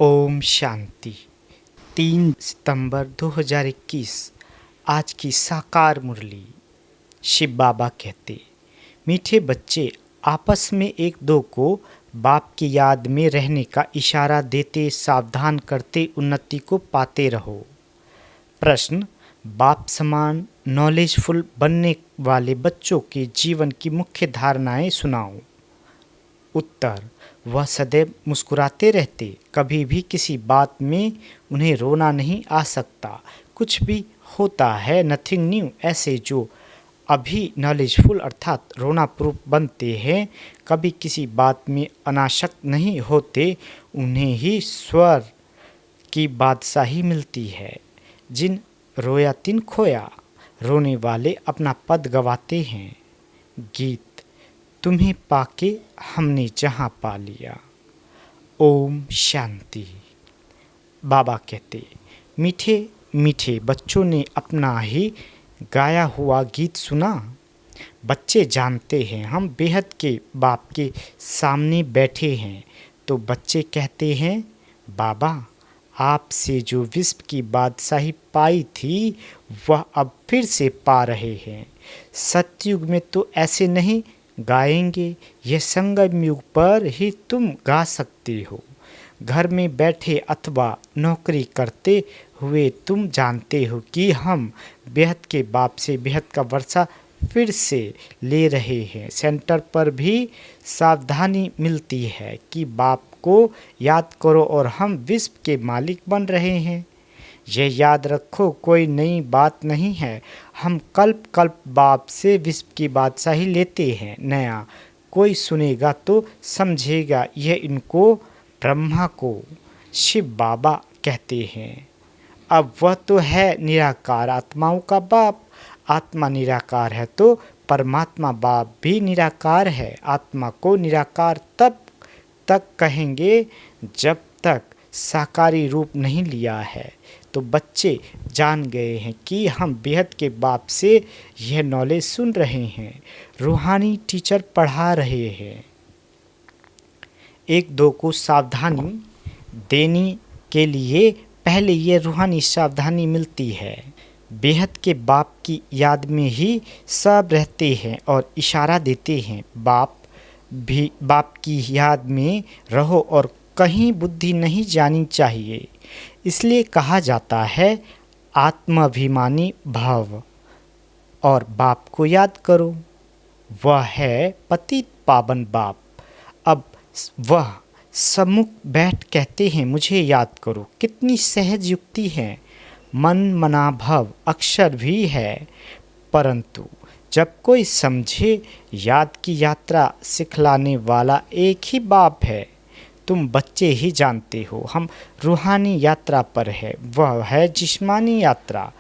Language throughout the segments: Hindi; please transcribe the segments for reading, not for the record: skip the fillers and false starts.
ओम शांति। 3 सितंबर 2021 आज की साकार मुरली। शिव बाबा कहते, मीठे बच्चे आपस में एक दो को बाप की याद में रहने का इशारा देते, सावधान करते, उन्नति को पाते रहो। प्रश्न, बाप समान नॉलेजफुल बनने वाले बच्चों के जीवन की मुख्य धारणाएं सुनाओ। उत्तर, वह सदैव मुस्कुराते रहते, कभी भी किसी बात में उन्हें रोना नहीं आ सकता। कुछ भी होता है, नथिंग न्यू। ऐसे जो अभी नॉलेजफुल अर्थात रोना प्रूफ बनते हैं, कभी किसी बात में अनासक्त नहीं होते, उन्हें ही स्वर की बादशाही मिलती है। जिन रोया तिन खोया, रोने वाले अपना पद गवाते हैं। गीत, तुम्हें पाके हमने जहाँ पा लिया। ओम शांति। बाबा कहते, मीठे मीठे बच्चों ने अपना ही गाया हुआ गीत सुना। बच्चे जानते हैं हम बेहद के बाप के सामने बैठे हैं, तो बच्चे कहते हैं, बाबा आपसे जो विश्व की बादशाही पाई थी वह अब फिर से पा रहे हैं। सतयुग में तो ऐसे नहीं गाएंगे, यह संगम युग पर ही तुम गा सकते हो। घर में बैठे अथवा नौकरी करते हुए तुम जानते हो कि हम बेहद के बाप से बेहद का वर्षा फिर से ले रहे हैं। सेंटर पर भी सावधानी मिलती है कि बाप को याद करो और हम विश्व के मालिक बन रहे हैं। यह याद रखो, कोई नई बात नहीं है। हम कल्प कल्प बाप से विश्व की बादशाही लेते हैं। नया कोई सुनेगा तो समझेगा यह इनको ब्रह्मा को शिव बाबा कहते हैं। अब वह तो है निराकार, आत्माओं का बाप। आत्मा निराकार है तो परमात्मा बाप भी निराकार है। आत्मा को निराकार तब तक कहेंगे जब तक साकारी रूप नहीं लिया है। तो बच्चे जान गए हैं कि हम बेहद के बाप से यह नॉलेज सुन रहे हैं। रूहानी टीचर पढ़ा रहे हैं। एक दो को सावधानी देने के लिए पहले ये रूहानी सावधानी मिलती है। बेहद के बाप की याद में ही सब रहते हैं और इशारा देते हैं, बाप की याद में रहो और कहीं बुद्धि नहीं जानी चाहिए। इसलिए कहा जाता है आत्माभिमानी भाव और बाप को याद करो। वह है पतित पावन बाप। अब वह सम्मुख बैठ कहते हैं, मुझे याद करो। कितनी सहज युक्ति है। मन मना भव अक्षर भी है, परंतु जब कोई समझे याद की यात्रा सिखलाने वाला एक ही बाप है। तुम बच्चे ही जानते हो हम रूहानी यात्रा पर है, वह है जिस्मानी यात्रा।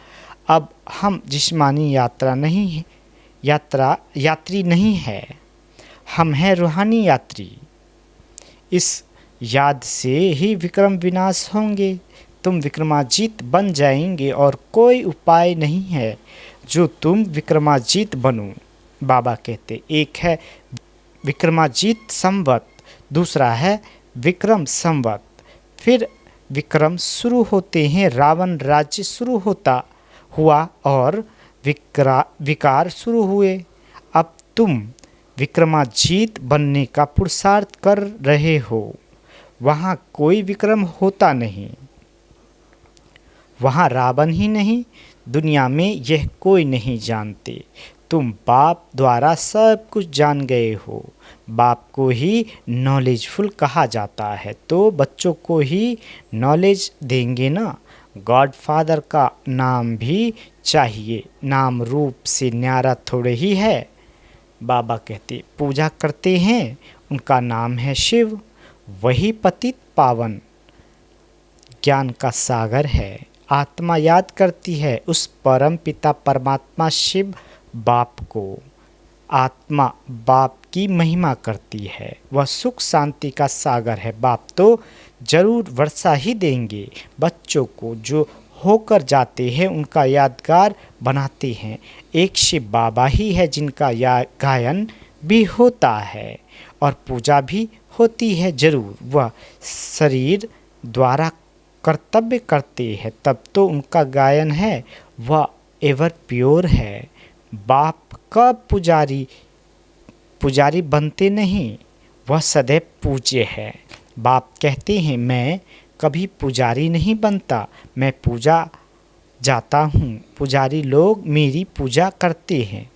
अब हम जिस्मानी यात्री नहीं है, हम हैं रूहानी यात्री। इस याद से ही विक्रम विनाश होंगे, तुम विक्रमाजीत बन जाएंगे और कोई उपाय नहीं है जो तुम विक्रमाजीत बनो। बाबा कहते, एक है विक्रमाजीत संवत, दूसरा है विक्रम संवत। फिर विक्रम शुरू होते हैं, रावण राज्य शुरू हुआ और विकार शुरू हुए। अब तुम विक्रमाजीत बनने का पुरुषार्थ कर रहे हो। वहाँ कोई विक्रम होता नहीं, वहाँ रावण ही नहीं, दुनिया में यह कोई नहीं जानते। तुम बाप द्वारा सब कुछ जान गए हो। बाप को ही नॉलेजफुल कहा जाता है, तो बच्चों को ही नॉलेज देंगे ना। गॉड फादर का नाम भी चाहिए, नाम रूप से न्यारा थोड़े ही है। बाबा कहते, पूजा करते हैं, उनका नाम है शिव। वही पतित पावन ज्ञान का सागर है। आत्मा याद करती है उस परम पिता परमात्मा शिव बाप को। आत्मा बाप की महिमा करती है, वह सुख शांति का सागर है। बाप तो जरूर वर्षा ही देंगे। बच्चों को जो होकर जाते हैं उनका यादगार बनाते हैं। एक शिव बाबा ही है जिनका गायन भी होता है और पूजा भी होती है जरूर। वह शरीर द्वारा कर्तव्य करते हैं तब तो उनका गायन है वह एवर प्योर है। बाप कब पुजारी बनते नहीं, वह सदैव पूज्य है। बाप कहते हैं मैं कभी पुजारी नहीं बनता, मैं पूजा जाता हूँ, पुजारी लोग मेरी पूजा करते हैं।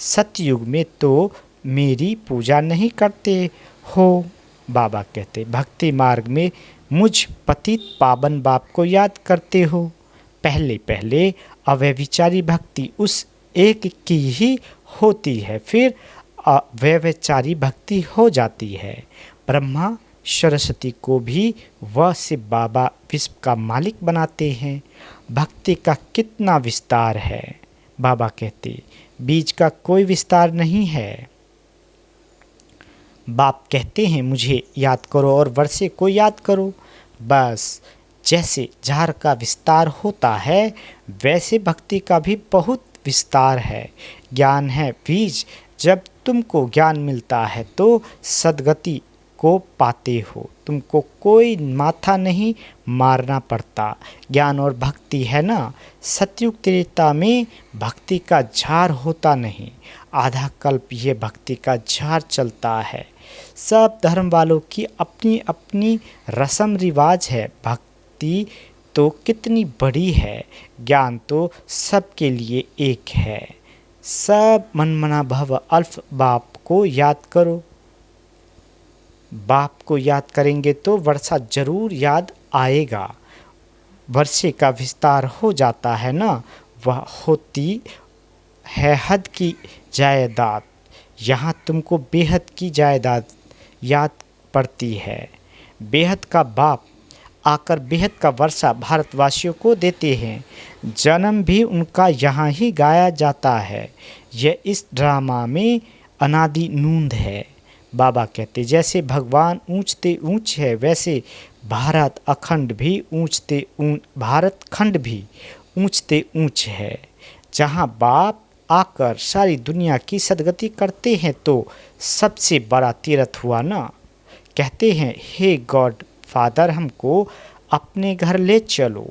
सतयुग में तो मेरी पूजा नहीं करते हो। बाबा कहते भक्ति मार्ग में मुझ पतित पावन बाप को याद करते हो। पहले पहले अव्यभिचारी भक्ति उस एक की ही होती है, फिर अव्यभिचारी भक्ति हो जाती है। ब्रह्मा सरस्वती को भी वह शिव बाबा विश्व का मालिक बनाते हैं। भक्ति का कितना विस्तार है। बाबा कहते बीज का कोई विस्तार नहीं है। बाप कहते हैं मुझे याद करो और वर्षे को याद करो। बस जैसे झाड़ का विस्तार होता है वैसे भक्ति का भी बहुत विस्तार है। ज्ञान है बीज, जब तुमको ज्ञान मिलता है तो सद्गति को पाते हो, तुमको कोई माथा नहीं मारना पड़ता। ज्ञान और भक्ति है ना, सतयुग त्रेता में भक्ति का झाड़ होता नहीं, आधा कल्प ये भक्ति का झाड़ चलता है। सब धर्म वालों की अपनी अपनी रस्म रिवाज है। भक्ति तो कितनी बड़ी है, ज्ञान तो सबके लिए एक है। सब मनमना भव अल्फ बाप को याद करो। बाप को याद करेंगे तो वर्षा जरूर याद आएगा। वर्षे का विस्तार हो जाता है ना, वह होती है हद की जायदाद। यहाँ तुमको बेहद की जायदाद याद पड़ती है। बेहद का बाप आकर बेहद का वर्षा भारतवासियों को देते हैं। जन्म भी उनका यहाँ ही गाया जाता है। यह इस ड्रामा में अनादि नूंद है। बाबा कहते जैसे भगवान ऊंचते ऊंच है वैसे भारत खंड भी ऊंचते ऊंच है। जहाँ बाप आकर सारी दुनिया की सदगति करते हैं तो सबसे बड़ा तीर्थ हुआ ना। कहते हैं हे गॉड फादर हमको अपने घर ले चलो।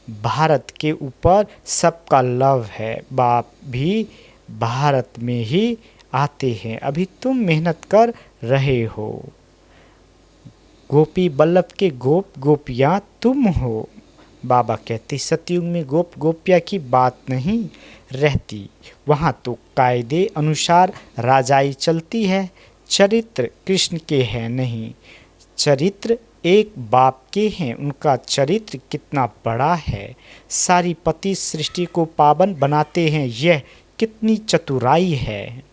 भारत के ऊपर सबका लव है। बाप भी भारत में ही आते हैं, अभी तुम मेहनत कर रहे हो। गोपी बल्लभ के गोपियाँ तुम हो। बाबा कहते सतयुग में गोपिया की बात नहीं रहती, वहाँ तो कायदे अनुसार राजाई चलती है। चरित्र कृष्ण के हैं नहीं, चरित्र एक बाप के हैं। उनका चरित्र कितना बड़ा है। सारी पति सृष्टि को पावन बनाते हैं, यह कितनी चतुराई है।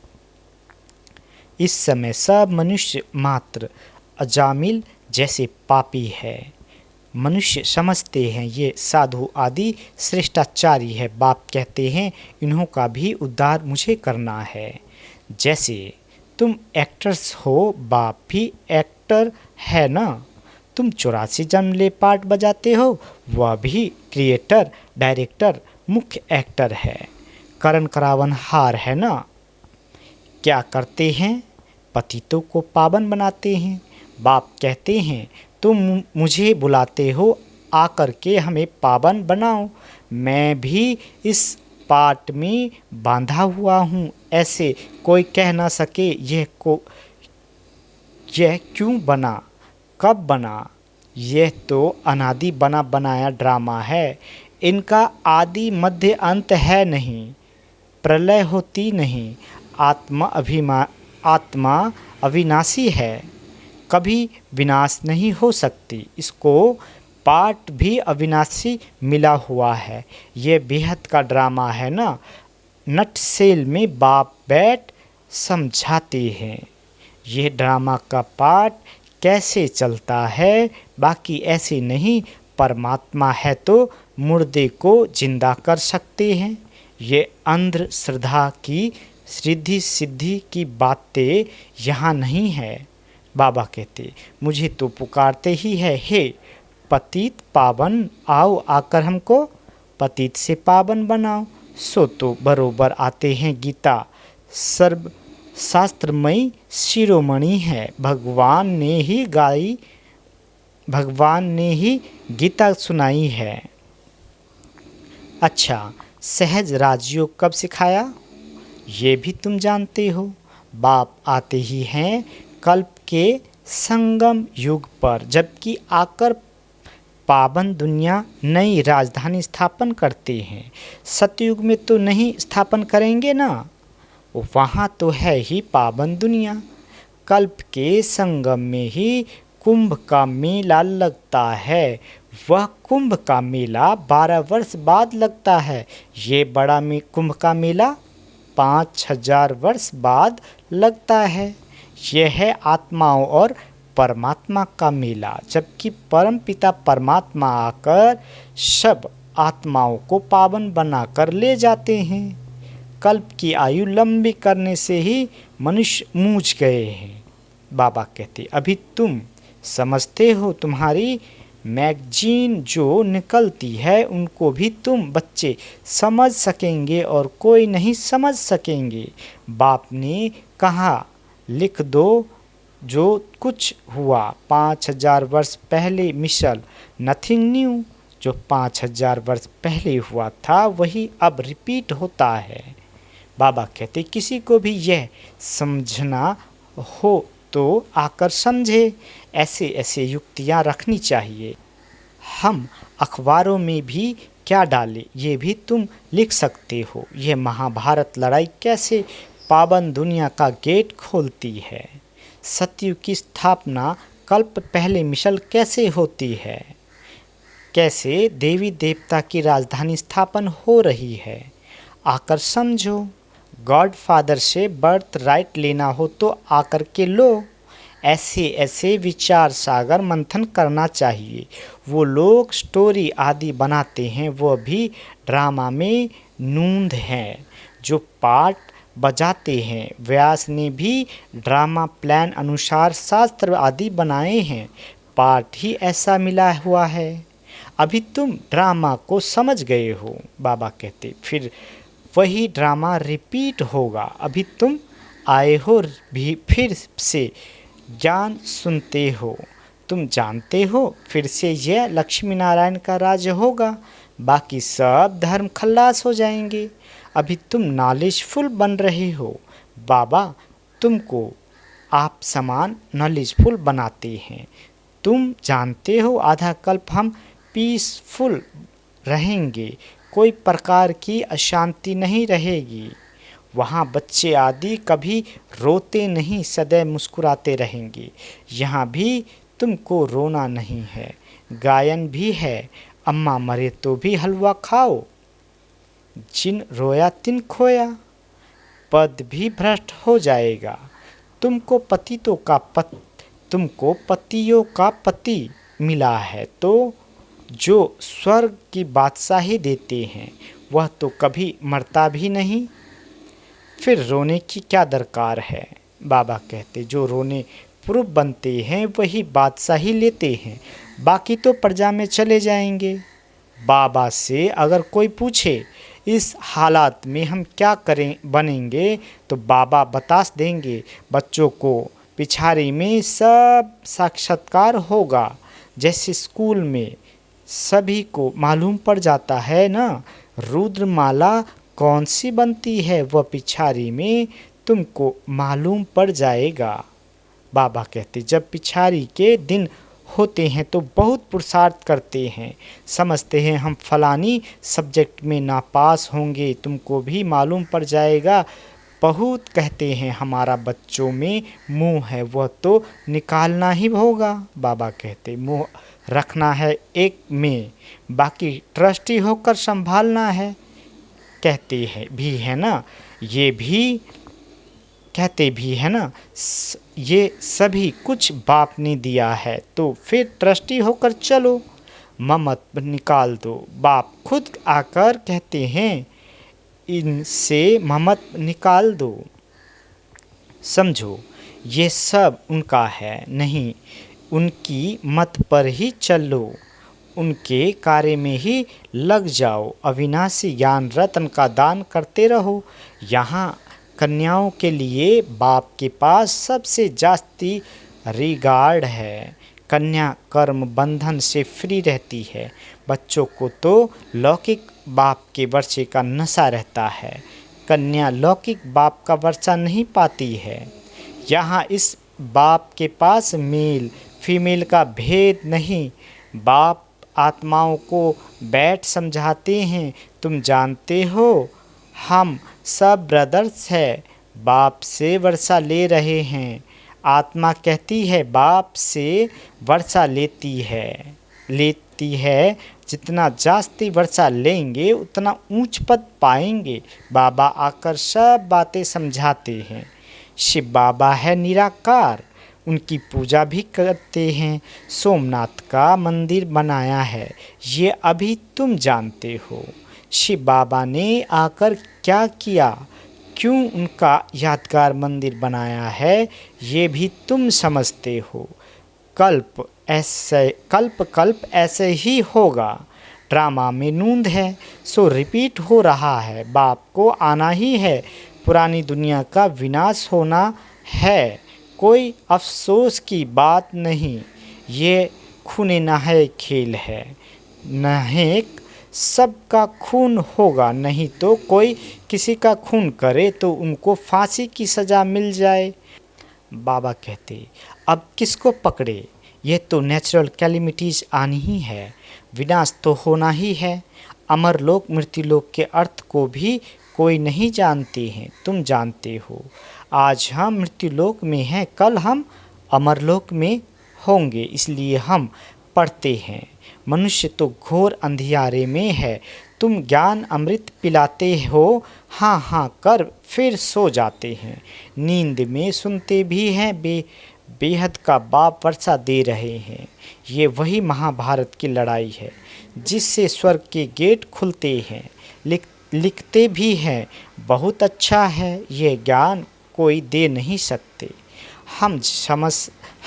इस समय सब मनुष्य मात्र अजामिल जैसे पापी है। मनुष्य समझते हैं ये साधु आदि श्रेष्ठाचारी है। बाप कहते हैं इन्हों का भी उद्धार मुझे करना है। जैसे तुम एक्टर्स हो, बाप भी एक्टर है ना। तुम 84 जन्म ले पार्ट बजाते हो, वह भी क्रिएटर डायरेक्टर मुख्य एक्टर है। करण करावन हार है ना। क्या करते हैं, पतितों को पावन बनाते हैं। बाप कहते हैं तुम मुझे बुलाते हो, आकर के हमें पावन बनाओ। मैं भी इस पार्ट में बांधा हुआ हूँ। ऐसे कोई कह ना सके यह क्यों बना, कब बना। यह तो अनादि बना बनाया ड्रामा है। इनका आदि मध्य अंत है नहीं, प्रलय होती नहीं। आत्मा अविनाशी है, कभी विनाश नहीं हो सकती। इसको पार्ट भी अविनाशी मिला हुआ है। ये बेहद का ड्रामा है ना। नटसेल में बाप बैठ समझाते हैं ये ड्रामा का पार्ट कैसे चलता है। बाकी ऐसे नहीं, परमात्मा है तो मुर्दे को जिंदा कर सकते हैं। ये अंधश्रद्धा की रिद्धि सिद्धि की बातें यहाँ नहीं है। बाबा कहते मुझे तो पुकारते ही है, हे पतित पावन आओ, आकर हमको पतित से पावन बनाओ। सो तो बरोबर आते हैं। गीता सर्व शास्त्रमयी शिरोमणि है, भगवान ने ही गाई भगवान ने ही गीता सुनाई है। अच्छा, सहज राजयोग कब सिखाया? ये भी तुम जानते हो। बाप आते ही हैं कल्प के संगम युग पर, जबकि आकर पावन दुनिया नई राजधानी स्थापन करते हैं। सतयुग में तो नहीं स्थापन करेंगे ना, वहाँ तो है ही पावन दुनिया। कल्प के संगम में ही कुंभ का मेला लगता है। वह कुंभ का मेला 12 वर्ष बाद लगता है। ये बड़ा कुंभ का मेला 5000 वर्ष बाद लगता है। यह है आत्माओं और परमात्मा का मेला, जबकि परमपिता परमात्मा आकर सब आत्माओं को पावन बनाकर ले जाते हैं। कल्प की आयु लंबी करने से ही मनुष्य मूझ गए हैं। बाबा कहते, अभी तुम समझते हो? तुम्हारी मैगजीन जो निकलती है उनको भी तुम बच्चे समझ सकेंगे और कोई नहीं समझ सकेंगे। बाप ने कहा लिख दो जो कुछ हुआ 5000 वर्ष पहले मिसल नथिंग न्यू। जो 5000 वर्ष पहले हुआ था वही अब रिपीट होता है। बाबा कहते, किसी को भी यह समझना हो तो आकर समझे। ऐसे ऐसे युक्तियाँ रखनी चाहिए। हम अखबारों में भी क्या डालें ये भी तुम लिख सकते हो। यह महाभारत लड़ाई कैसे पावन दुनिया का गेट खोलती है। सतयुग की स्थापना कल्प पहले मिसल कैसे होती है। कैसे देवी देवता की राजधानी स्थापन हो रही है, आकर समझो। गॉड फादर से बर्थ राइट लेना हो तो आकर के लो। ऐसे ऐसे विचार सागर मंथन करना चाहिए। वो लोग स्टोरी आदि बनाते हैं, वो भी ड्रामा में नूंद हैं जो पार्ट बजाते हैं। व्यास ने भी ड्रामा प्लान अनुसार शास्त्र आदि बनाए हैं, पार्ट ही ऐसा मिला हुआ है। अभी तुम ड्रामा को समझ गए हो। बाबा कहते, फिर वही ड्रामा रिपीट होगा। अभी तुम आए हो भी फिर से ज्ञान सुनते हो। तुम जानते हो फिर से यह लक्ष्मी नारायण का राज्य होगा, बाकी सब धर्म खल्लास हो जाएंगे। अभी तुम नॉलेजफुल बन रहे हो। बाबा तुमको आप समान नॉलेजफुल बनाते हैं। तुम जानते हो आधा कल्प हम पीसफुल रहेंगे, कोई प्रकार की अशांति नहीं रहेगी। वहाँ बच्चे आदि कभी रोते नहीं, सदैव मुस्कुराते रहेंगे। यहाँ भी तुमको रोना नहीं है। गायन भी है, अम्मा मरे तो भी हलवा खाओ, जिन रोया तिन खोया। पद भी भ्रष्ट हो जाएगा। तुमको पतियों का पति मिला है तो जो स्वर्ग की बादशाही देते हैं वह तो कभी मरता भी नहीं। फिर रोने की क्या दरकार है। बाबा कहते, जो रोने पुरुष बनते हैं वही बादशाही लेते हैं, बाकी तो प्रजा में चले जाएंगे। बाबा से अगर कोई पूछे इस हालात में हम क्या करें बनेंगे, तो बाबा बता देंगे बच्चों को पिछाड़ी में सब साक्षात्कार होगा। जैसे स्कूल में सभी को मालूम पड़ जाता है ना, रुद्रमाला कौन सी बनती है, वह पिछाड़ी में तुमको मालूम पड़ जाएगा। बाबा कहते, जब पिछाड़ी के दिन होते हैं तो बहुत पुरुषार्थ करते हैं, समझते हैं हम फलानी सब्जेक्ट में नापास होंगे, तुमको भी मालूम पड़ जाएगा। बहुत कहते हैं हमारा बच्चों में मुंह है, वह तो निकालना ही होगा। बाबा कहते, मुंह रखना है एक में, बाकी ट्रस्टी होकर संभालना है। कहते हैं भी है ना, ये भी कहते भी है ना, ये सभी कुछ बाप ने दिया है तो फिर ट्रस्टी होकर चलो, ममत निकाल दो। बाप खुद आकर कहते हैं इनसे ममत निकाल दो। समझो ये सब उनका है नहीं, उनकी मत पर ही चलो, उनके कार्य में ही लग जाओ। अविनाशी ज्ञान रत्न का दान करते रहो। यहाँ कन्याओं के लिए बाप के पास सबसे जास्ती रिगार्ड है। कन्या कर्म बंधन से फ्री रहती है। बच्चों को तो लौकिक बाप के वर्षे का नशा रहता है, कन्या लौकिक बाप का वर्षा नहीं पाती है। यहाँ इस बाप के पास मेल फीमेल का भेद नहीं। बाप आत्माओं को बैठ समझाते हैं, तुम जानते हो हम सब ब्रदर्स हैं, बाप से वर्षा ले रहे हैं। आत्मा कहती है बाप से वर्षा लेती है, जितना जास्ती वर्षा लेंगे उतना ऊंच पद पाएंगे। बाबा आकर सब बातें समझाते हैं। शिव बाबा है निराकार, उनकी पूजा भी करते हैं। सोमनाथ का मंदिर बनाया है, ये अभी तुम जानते हो। शिव बाबा ने आकर क्या किया, क्यों उनका यादगार मंदिर बनाया है, ये भी तुम समझते हो। कल्प ऐसे ही होगा। ड्रामा में नूंद है सो रिपीट हो रहा है। बाप को आना ही है, पुरानी दुनिया का विनाश होना है। कोई अफसोस की बात नहीं, ये खून नहाए खेल है। नहेक सबका खून होगा, नहीं तो कोई किसी का खून करे तो उनको फांसी की सज़ा मिल जाए। बाबा कहते अब किसको पकड़े, यह तो नेचुरल कैलिमिटीज़ आनी ही है, विनाश तो होना ही है। अमरलोक मृत्युलोक के अर्थ को भी कोई नहीं जानते हैं, तुम जानते हो। आज हम मृत्युलोक में हैं, कल हम अमरलोक में होंगे, इसलिए हम पढ़ते हैं। मनुष्य तो घोर अंधियारे में है, तुम ज्ञान अमृत पिलाते हो, हाँ हाँ कर फिर सो जाते हैं। नींद में सुनते भी हैं, बेहद का बाप वर्षा दे रहे हैं। ये वही महाभारत की लड़ाई है जिससे स्वर्ग के गेट खुलते हैं। लिखते भी हैं, बहुत अच्छा है, ये ज्ञान कोई दे नहीं सकते।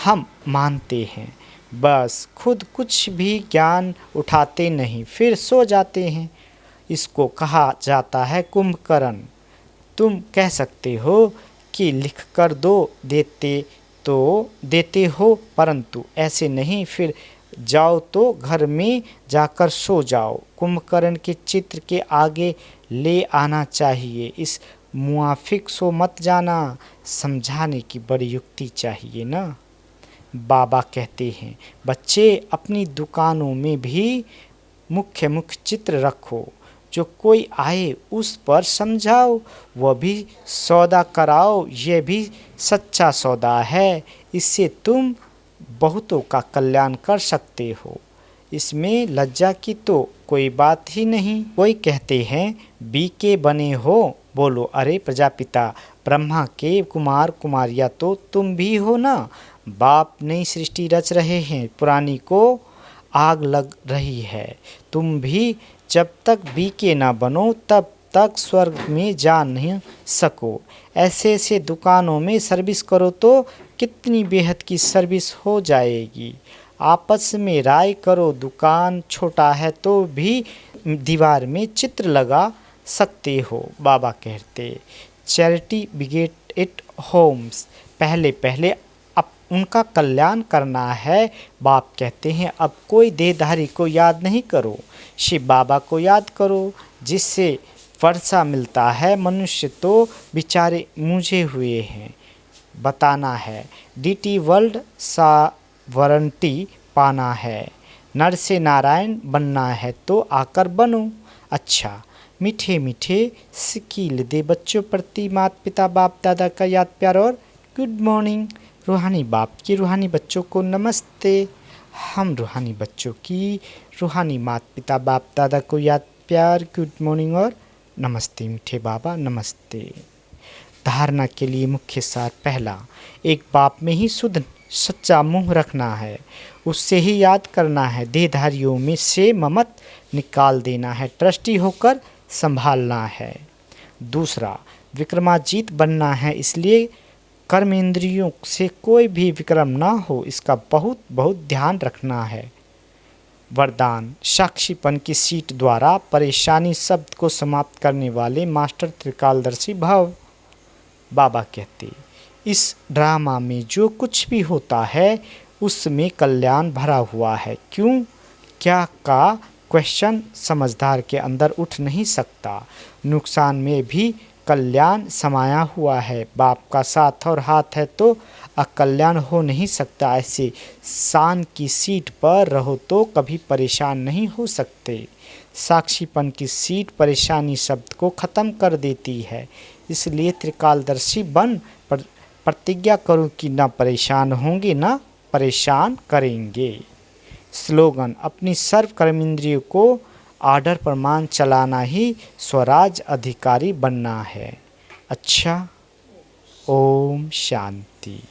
हम मानते हैं, बस खुद कुछ भी ज्ञान उठाते नहीं, फिर सो जाते हैं। इसको कहा जाता है कुंभकर्ण। तुम कह सकते हो कि लिख कर देते हो, परंतु ऐसे नहीं, फिर जाओ तो घर में जाकर सो जाओ। कुंभकर्ण के चित्र के आगे ले आना चाहिए, इस मुआफिक सो मत जाना। समझाने की बड़ी युक्ति चाहिए ना। बाबा कहते हैं बच्चे अपनी दुकानों में भी मुख्य चित्र रखो, जो कोई आए उस पर समझाओ, वह भी सौदा कराओ, यह भी सच्चा सौदा है। इससे तुम बहुतों का कल्याण कर सकते हो, इसमें लज्जा की तो कोई बात ही नहीं। कोई कहते हैं बीके बने हो, बोलो अरे प्रजापिता ब्रह्मा के कुमार कुमारियाँ तो तुम भी हो ना। बाप नई सृष्टि रच रहे हैं, पुरानी को आग लग रही है। तुम भी जब तक बीके ना बनो तब तक स्वर्ग में जा नहीं सको। ऐसे दुकानों में सर्विस करो तो कितनी बेहद की सर्विस हो जाएगी। आपस में राय करो, दुकान छोटा है तो भी दीवार में चित्र लगा सकते हो। बाबा कहते चैरिटी बिगेट इट होम्स, पहले अब उनका कल्याण करना है। बाप कहते हैं अब कोई देहधारी को याद नहीं करो, शिव बाबा को याद करो, जिससे वर्षा मिलता है। मनुष्य तो बेचारे मूझे हुए हैं। बताना है डीटी वर्ल्ड सा वारंटी पाना है, नर से नारायण बनना है तो आकर बनो। अच्छा मीठे मीठे सिकील दे बच्चों प्रति माता पिता बाप दादा का याद प्यार और गुड मॉर्निंग। रूहानी बाप की रूहानी बच्चों को नमस्ते। हम रूहानी बच्चों की रूहानी माता पिता बाप दादा को याद प्यार गुड मॉर्निंग और नमस्ते। मीठे बाबा नमस्ते। धारणा के लिए मुख्य सार पहला, एक बाप में ही शुद्ध सच्चा मुंह रखना है, उससे ही याद करना है। देहधारियों में से ममत निकाल देना है, ट्रस्टी होकर संभालना है। दूसरा, विक्रमाजीत बनना है, इसलिए कर्मेंद्रियों से कोई भी विक्रम ना हो, इसका बहुत ध्यान रखना है। वरदान, साक्षीपन की सीट द्वारा परेशानी शब्द को समाप्त करने वाले मास्टर त्रिकालदर्शी भव। बाबा कहते इस ड्रामा में जो कुछ भी होता है उसमें कल्याण भरा हुआ है। क्यों क्या का क्वेश्चन समझदार के अंदर उठ नहीं सकता। नुकसान में भी कल्याण समाया हुआ है। बाप का साथ और हाथ है तो अकल्याण हो नहीं सकता। ऐसे शान की सीट पर रहो तो कभी परेशान नहीं हो सकते। साक्षीपन की सीट परेशानी शब्द को ख़त्म कर देती है। इसलिए त्रिकालदर्शी बन प्रतिज्ञा करूं कि न परेशान होंगे न परेशान करेंगे। स्लोगन: अपनी सर्व कर्मेंद्रियों को आर्डर पर मान चलाना ही स्वराज अधिकारी बनना है। अच्छा, ओम शांति।